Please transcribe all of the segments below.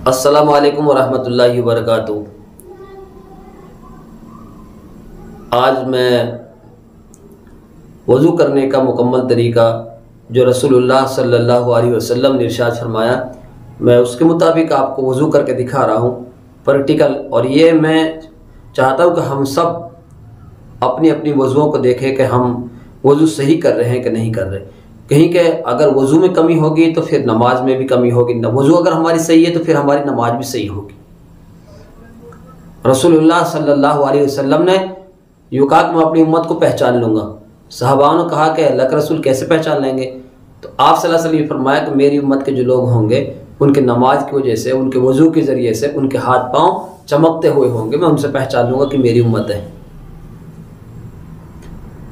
السلام علیکم ورحمۃ اللہ وبرکاتہ۔ آج میں وضو کرنے کا مکمل طریقہ جو رسول اللہ صلی اللہ علیہ وسلم نے ارشاد فرمایا، میں اس کے مطابق آپ کو وضو کر کے دکھا رہا ہوں پریکٹیکل۔ اور یہ میں چاہتا ہوں کہ ہم سب اپنی اپنی وضوؤں کو دیکھیں کہ ہم وضو صحیح کر رہے ہیں کہ نہیں کر رہے۔ کہیں کہ اگر وضو میں کمی ہوگی تو پھر نماز میں بھی کمی ہوگی، وضو اگر ہماری صحیح ہے تو پھر ہماری نماز بھی صحیح ہوگی۔ رسول اللہ صلی اللہ علیہ وسلم نے یوں کہا کہ میں اپنی امت کو پہچان لوں گا۔ صحابہ نے کہا کہ اللہ کے رسول کیسے پہچان لیں گے؟ تو آپ صلی اللہ علیہ وسلم نے فرمایا کہ میری امت کے جو لوگ ہوں گے ان کے نماز کی وجہ سے، ان کے وضو کے ذریعے سے ان کے ہاتھ پاؤں چمکتے ہوئے ہوں گے، میں ان سے پہچان لوں گا کہ میری امت ہے۔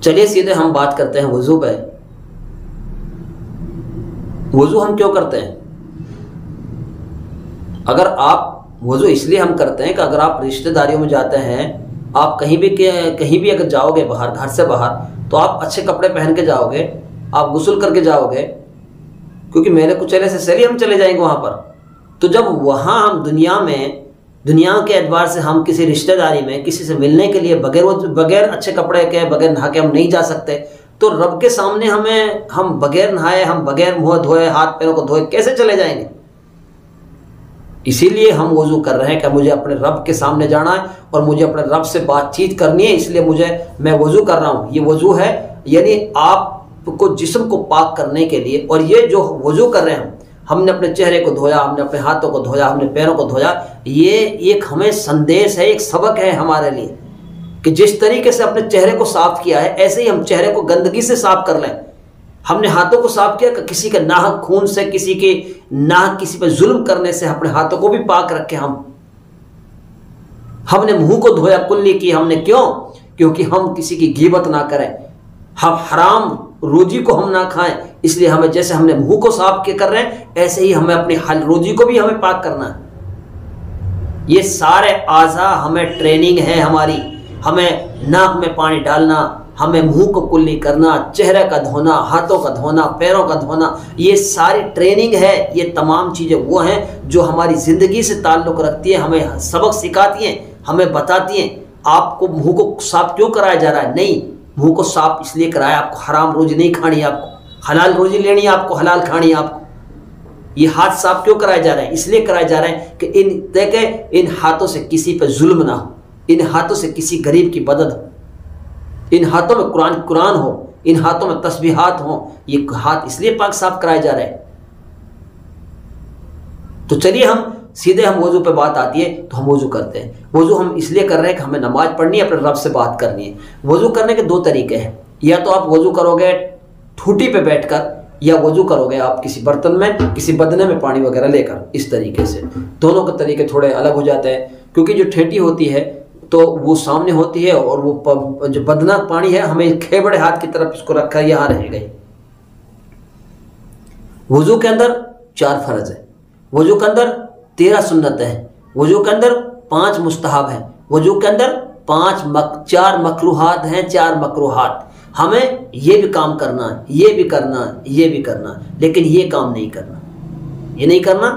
چلیے سیدھے ہم بات کرتے ہیں وضو پہ۔ وضو ہم کیوں کرتے ہیں؟ اگر آپ وضو اس لیے ہم کرتے ہیں کہ اگر آپ رشتہ داریوں میں جاتے ہیں، آپ کہیں بھی اگر جاؤ گے باہر، گھر سے باہر، تو آپ اچھے کپڑے پہن کے جاؤ گے، آپ غسل کر کے جاؤ گے، کیونکہ میرے کچھ چلے سے سیری ہم چلے جائیں گے وہاں پر۔ تو جب وہاں ہم دنیا کے اعتبار سے ہم کسی رشتہ داری میں کسی سے ملنے کے لیے بغیر اچھے کپڑے کے، بغیر نہا کے ہم نہیں جا سکتے، تو رب کے سامنے ہم بغیر نہائے، ہم بغیر منہ دھوئے، ہاتھ پیروں کو دھوئے کیسے چلے جائیں گے؟ اسی لیے ہم وضو کر رہے ہیں کہ مجھے اپنے رب کے سامنے جانا ہے اور مجھے اپنے رب سے بات چیت کرنی ہے، اس لیے میں وضو کر رہا ہوں۔ یہ وضو ہے یعنی آپ کو جسم کو پاک کرنے کے لیے۔ اور یہ جو وضو کر رہے ہیں ہم نے اپنے چہرے کو دھویا، ہم نے اپنے ہاتھوں کو دھویا، ہم نے پیروں کو دھویا، یہ ایک ہمیں سندیش ہے، ایک سبق ہے ہمارے لیے کہ جس طریقے سے اپنے چہرے کو صاف کیا ہے ایسے ہی ہم چہرے کو گندگی سے صاف کر لیں۔ ہم نے ہاتھوں کو صاف کیا کہ کسی کے ناحق خون سے، کسی پہ ظلم کرنے سے اپنے ہاتھوں کو بھی پاک رکھے۔ ہم نے منہ کو دھویا، کلی کی ہم نے، کیونکہ ہم کسی کی غیبت نہ کریں، ہم حرام روزی کو ہم نہ کھائیں، اس لیے ہمیں جیسے ہم نے منہ کو صاف کر رہے ہیں ایسے ہی ہمیں اپنی حل روزی کو بھی ہمیں پاک کرنا ہے۔ یہ سارے اعضاء ہمیں ٹریننگ ہے ہماری، ہمیں ناک میں پانی ڈالنا، ہمیں منہ کو کلی کرنا، چہرے کا دھونا، ہاتھوں کا دھونا، پیروں کا دھونا، یہ ساری ٹریننگ ہے۔ یہ تمام چیزیں وہ ہیں جو ہماری زندگی سے تعلق رکھتی ہیں، ہمیں سبق سکھاتی ہیں، ہمیں بتاتی ہیں۔ آپ کو منہ کو صاف کیوں کرایا جا رہا ہے؟ نہیں، منہ کو صاف اس لیے کرایا آپ کو حرام روزی نہیں کھانی ہے، آپ کو حلال روزی لینی ہے، آپ کو حلال کھانی ہے۔ آپ کو یہ ہاتھ صاف کیوں کرائے جا رہے ہیں؟ اس لیے کرائے جا رہے ہیں کہ ان ہاتھوں سے کسی پہ ظلم نہ ہو، ان ہاتھوں سے کسی غریب کی مدد ہو، ان ہاتھوں میں قرآن ہو، ان ہاتھوں میں تسبیحات ہوں۔ یہ ہاتھ اس لیے پاک صاف کرائے جا رہے ہیں۔ تو چلیے سیدھے ہم وضو پہ بات آتی ہے تو ہم وضو کرتے ہیں۔ وضو ہم اس لیے کر رہے ہیں کہ ہمیں نماز پڑھنی ہے، اپنے رب سے بات کرنی ہے۔ وضو کرنے کے دو طریقے ہیں، یا تو آپ وضو کرو گے ٹھوٹی پہ بیٹھ کر، یا وضو کرو گے آپ کسی برتن میں، کسی بدنے میں پانی وغیرہ لے کر، اس طریقے سے۔ دونوں کے طریقے تھوڑے الگ ہو جاتے ہیں، کیونکہ جو ٹھیٹی ہوتی ہے تو وہ سامنے ہوتی ہے، اور وہ جو بدنا پانی ہے ہمیں کھیبڑے ہاتھ کی طرف اس کو رکھا یہاں رہے گا۔ وضو کے اندر 4 فرض ہے، وضو کے اندر 13 سنتیں ہیں، وضو کے اندر 5 مستحب ہیں، وضو کے اندر 4 مکروہات ہیں، 4 مکروہات۔ ہمیں یہ بھی کام کرنا ہے، یہ بھی کرنا ہے، یہ بھی کرنا ہے، لیکن یہ کام نہیں کرنا، یہ نہیں کرنا۔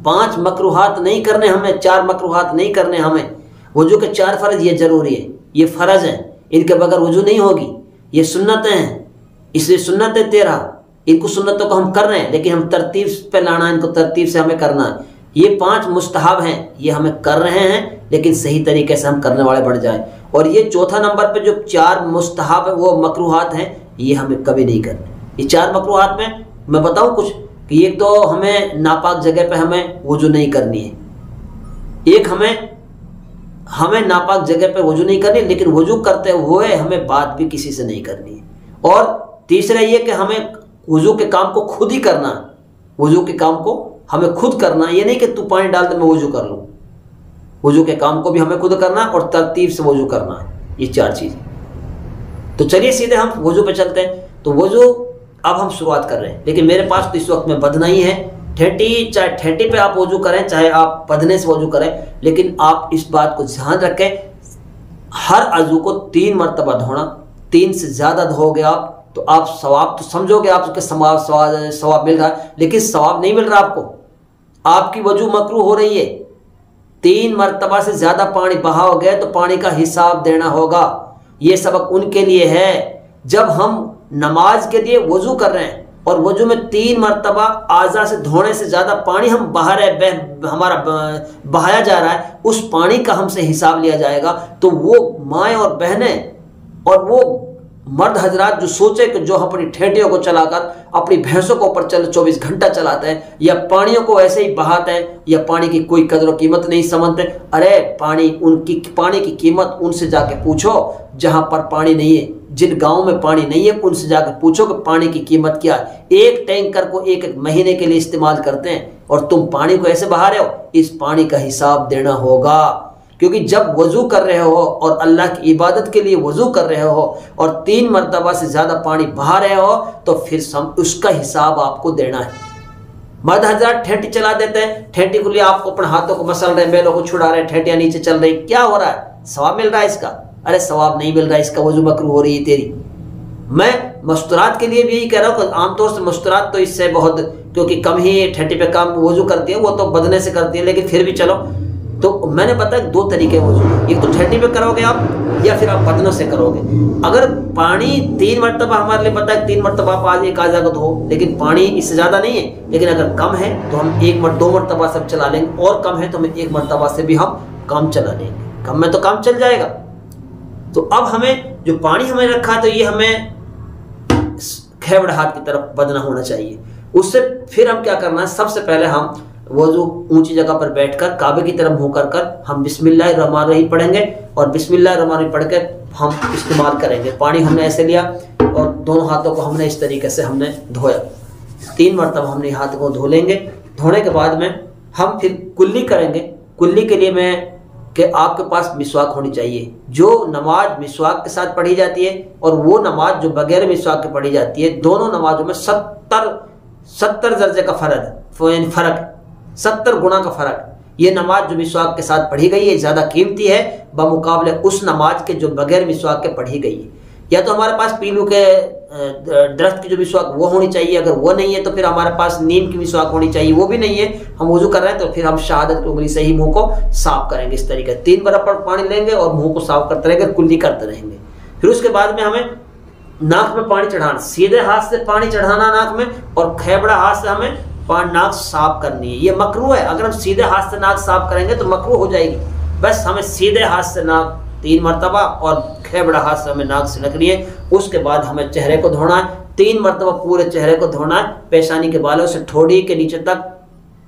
5 مکروہات نہیں کرنے ہمیں، 4 مکروہات نہیں کرنے ہمیں۔ وضو کے 4 فرض یہ ضروری ہے، یہ فرض ہیں، ان کے بغیر وضو نہیں ہوگی۔ یہ سنتیں ہیں، اس لیے سنتیں 13، ان کو سنتوں کو ہم کر رہے ہیں لیکن ہم ترتیب پہ لانا ہے، ان کو ترتیب سے ہمیں کرنا ہے۔ یہ 5 مستحب ہیں، یہ ہمیں کر رہے ہیں لیکن صحیح طریقے سے ہم کرنے والے بڑھ جائیں۔ اور یہ چوتھا نمبر پہ جو 4 مستحب ہیں، وہ مکروہات ہیں، یہ ہمیں کبھی نہیں کرنے۔ یہ 4 مکروہات میں بتاؤں کچھ کہ ایک تو ہمیں ناپاک جگہ پہ ہمیں وضو نہیں کرنی ہے، ایک ہمیں ناپاک جگہ پہ وضو نہیں کرنی، لیکن وضو کرتے ہوئے ہمیں بات بھی کسی سے نہیں کرنی ہے۔ اور تیسرا یہ کہ ہمیں وضو کے کام کو خود ہی کرنا ہے، وضو کے کام کو ہمیں خود کرنا ہے، یہ نہیں کہ تو پانی ڈال دے میں وضو کر لوں۔ وضو کے کام کو بھی ہمیں خود کرنا ہے اور ترتیب سے وضو کرنا ہے، یہ 4 چیزیں۔ تو چلیے سیدھے ہم وضو پہ چلتے ہیں۔ تو وضو اب ہم شروعات کر رہے ہیں، لیکن میرے پاس تو اس وقت میں بدنا ہی ہے، چاہے ٹھیٹی پہ آپ وضو کریں، چاہے آپ بدنے سے وضو کریں، لیکن آپ اس بات کو دھیان رکھیں، ہر عضو کو 3 مرتبہ دھونا۔ 3 سے زیادہ دھو گے آپ تو آپ ثواب تو سمجھو گے آپ کے ثواب مل رہا ہے، لیکن ثواب نہیں مل رہا آپ کو۔ آپ کی وضو مکروہ ہو رہی ہے، 3 مرتبہ سے زیادہ پانی بہاؤ گے تو پانی کا حساب دینا ہوگا۔ یہ سبق ان کے لیے ہے جب ہم نماز کے لیے وضو کر رہے ہیں اور وضو میں 3 مرتبہ اعضاء سے دھونے سے زیادہ پانی ہم ہمارا بہایا جا رہا ہے، اس پانی کا ہم سے حساب لیا جائے گا۔ تو وہ مائیں اور بہنیں اور وہ مرد حضرات جو سوچے کہ جو اپنی ٹھیٹیوں کو چلا کر اپنی بھینسوں کو اوپر 24 گھنٹہ چلاتے ہیں یا پانیوں کو ایسے ہی بہاتے ہیں یا پانی کی کوئی قدر و قیمت نہیں سمجھتے، ارے پانی کی قیمت ان سے جا کے پوچھو جہاں پر پانی نہیں ہے، جن گاؤں میں پانی نہیں ہے ان سے جا کے پوچھو کہ پانی کی قیمت کیا ہے۔ ایک ٹینکر کو ایک مہینے کے لیے استعمال کرتے ہیں اور تم پانی کو ایسے بہا رہے ہو، اس پانی کا حساب دینا ہوگا۔ کیونکہ جب وضو کر رہے ہو اور اللہ کی عبادت کے لیے وضو کر رہے ہو اور 3 مرتبہ سے زیادہ پانی بہا رہے ہو تو پھر اس کا حساب آپ کو دینا ہے۔ مرد حضرات ٹھیٹی چلا دیتے ہیں، ٹھیٹی کو لیے آپ کو اپنے ہاتھوں کو مسل رہے ہیں، بیلوں کو چھڑا رہے ہیں، ٹھیٹیاں نیچے چل رہی، کیا ہو رہا ہے؟ ثواب مل رہا ہے اس کا؟ ارے ثواب نہیں مل رہا ہے، اس کا وضو مکروہ ہو رہی ہے تیری۔ میں مستورات کے لیے بھی یہی کہہ رہا ہوں کہ عام طور سے مستورات تو اس سے بہت، کیونکہ کم ہی ٹھیٹی پہ کام وضو کرتی ہیں، وہ تو بدنے سے کرتی ہیں، لیکن پھر بھی چلو تو میں نے بتایا 2 طریقے وضو، ایک تو ٹھیٹی پہ کرو گے آپ یا پھر آپ بدنوں سے کرو گے۔ اگر پانی 3 مرتبہ ہمارے لیے بتایا 3 مرتبہ آپ آج ایک اعضاء کو دھو، لیکن پانی اس سے زیادہ نہیں ہے، لیکن اگر کم ہے تو ہم 2 مرتبہ سب چلا لیں گے، اور کم ہے تو ہمیں 1 مرتبہ سے بھی ہم کام چلا لیں گے، کم میں تو کام چل جائے گا۔ تو اب ہمیں جو پانی ہمیں رکھا تو یہ ہمیں کھیبڑ ہاتھ کی طرف بدنا ہونا چاہیے۔ اس سے پھر ہم کیا کرنا ہے، سب سے پہلے ہم وضو اونچی جگہ پر بیٹھ کر کعبے کی طرف منہ کر ہم بسم اللہ الرحمن الرحیم پڑھیں گے اور بسم اللہ الرحمن الرحیم پڑھ کے ہم استعمال کریں گے۔ پانی ہم نے ایسے لیا اور دونوں ہاتھوں کو ہم نے اس طریقے سے ہم نے دھویا، 3 مرتبہ ہم نے ہاتھ کو دھو لیں گے۔ دھونے کے بعد میں ہم پھر کلی کریں گے۔ کلی کے لیے میں کہ آپ کے پاس مسواک ہونی چاہیے۔ جو نماز مسواک کے ساتھ پڑھی جاتی ہے اور وہ نماز جو بغیر مسواک کے پڑھی جاتی ہے، دونوں نمازوں میں 70 درجے کا فرق 70 گنا کا فرق۔ یہ نماز جو مسواک کے ساتھ پڑھی گئی ہے زیادہ قیمتی ہے بمقابلے اس نماز کے جو بغیر مسواک کے پڑھی گئی ہے۔ یا تو ہمارے پاس پیلو کے درخت کی جو مسواک وہ ہونی چاہیے، اگر وہ نہیں ہے تو پھر ہمارے پاس نیم کی مسواک ہونی چاہیے، وہ بھی نہیں ہے، ہم وضو کر رہے ہیں تو پھر ہم شہادت کی انگلی سے ہی منہ کو صاف کریں گے۔ اس طریقے 3 برابر پانی لیں گے اور منہ کو صاف کرتے رہیں گے، کلی کرتے رہیں گے۔ پھر اس کے بعد میں ہمیں ناک میں پانی چڑھانا، سیدھے ہاتھ سے پانی چڑھانا ناک میں اور کھیبڑا ہاتھ سے ہمیں ناک صاف کرنی ہے۔ یہ مکروہ ہے، اگر ہم سیدھے ہاتھ سے ناک صاف کریں گے تو مکروہ ہو جائے گی۔ بس ہمیں سیدھے ہاتھ سے ناک 3 مرتبہ اور کھیبڑا ہاتھ سے ہمیں ناک سنکنی ہے۔ اس کے بعد ہمیں چہرے کو دھونا ہے، 3 مرتبہ پورے چہرے کو دھونا ہے، پیشانی کے بالوں سے ٹھوڑی کے نیچے تک،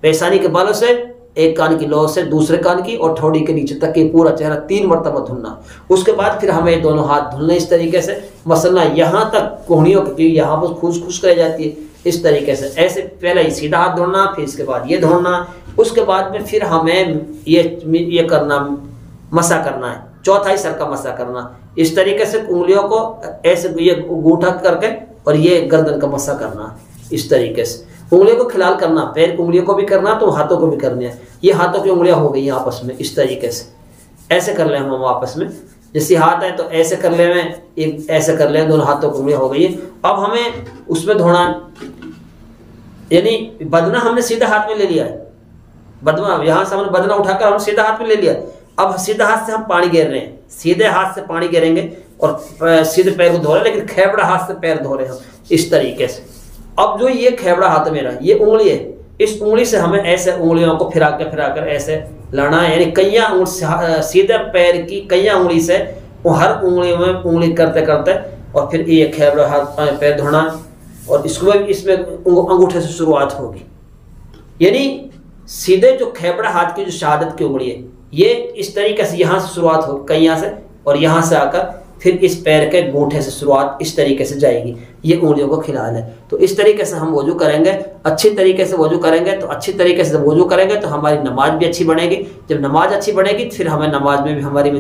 پیشانی کے بالوں سے ایک کان کی لو سے دوسرے کان کی اور ٹھوڑی کے نیچے تک یہ پورا چہرہ 3 مرتبہ دھلنا۔ اس کے بعد پھر ہمیں دونوں ہاتھ دھلنے اس طریقے سے، مثلا یہاں تک کوہنیوں کی یہاں پر خشک رہ جاتی ہے، اس طریقے سے ایسے پہلے ہی سیدھا ہاتھ دھونا، پھر اس کے بعد یہ دھونا۔ اس کے بعد میں پھر ہمیں یہ کرنا، مسا کرنا ہے، چوتھائی سر کا مسا کرنا، اس طریقے سے انگلیوں کو ایسے یہ گوٹھا کر کے اور یہ گردن کا مسا کرنا، اس طریقے سے انگلیوں کو کھلال کرنا، پیر کی انگلیوں کو بھی کرنا تو ہاتھوں کو بھی کرنا ہے۔ یہ ہاتھوں کی انگلیاں ہو گئی آپس میں، اس طریقے سے ایسے کر لیں ہم آپس میں، جیسے ہاتھ ہے تو ایسے کر لیں، ایسے کر لیں، دونوں ہاتھوں کی انگلیاں ہو گئی ہیں۔ اب ہمیں اس میں دھونا، یعنی بدنا ہم نے سیدھا ہاتھ میں لے لیا ہے، بدنا یہاں سے ہم نے بدنا اٹھا کر ہم سیدھا ہاتھ میں لے لیا۔ اب سیدھا ہاتھ سے ہم پانی گیر رہے ہیں، سیدھے ہاتھ سے پانی گیریں گے اور سیدھے پیر کو دھو رہے ہیں، لیکن کھیبڑا ہاتھ سے پیر دھو رہے ہیں ہم، اس طریقے سے۔ اب جو یہ کھیبڑا ہاتھ میرا، یہ انگلی ہے، اس انگلی سے ہمیں ایسے انگلیوں کو پھرا کر ایسے لانا ہے، یعنی کئیاں سیدھے پیر کی کئیاں انگلی سے ہر انگلی میں انگلی کرتے اور پھر یہ کھیبڑا ہاتھ پیر دھونا، اور اس میں انگوٹھے سے شروعات ہوگی، یعنی سیدھے جو کھیبڑا ہاتھ کی جو شہادت کی انگلی ہے یہ اس طریقے سے یہاں سے شروعات ہوگی، کئیاں سے، اور یہاں سے آ کر پھر اس پیر کے گوٹھے سے شروعات اس طریقے سے جائے گی، یہ انگلیوں کو کھلال ہے۔ تو اس طریقے سے ہم وضو کریں گے، اچھی طریقے سے وضو کریں گے، تو اچھی طریقے سے وضو کریں گے تو ہماری نماز بھی اچھی بنے گی۔ جب نماز اچھی بنے گی پھر ہمیں نماز میں بھی ہماری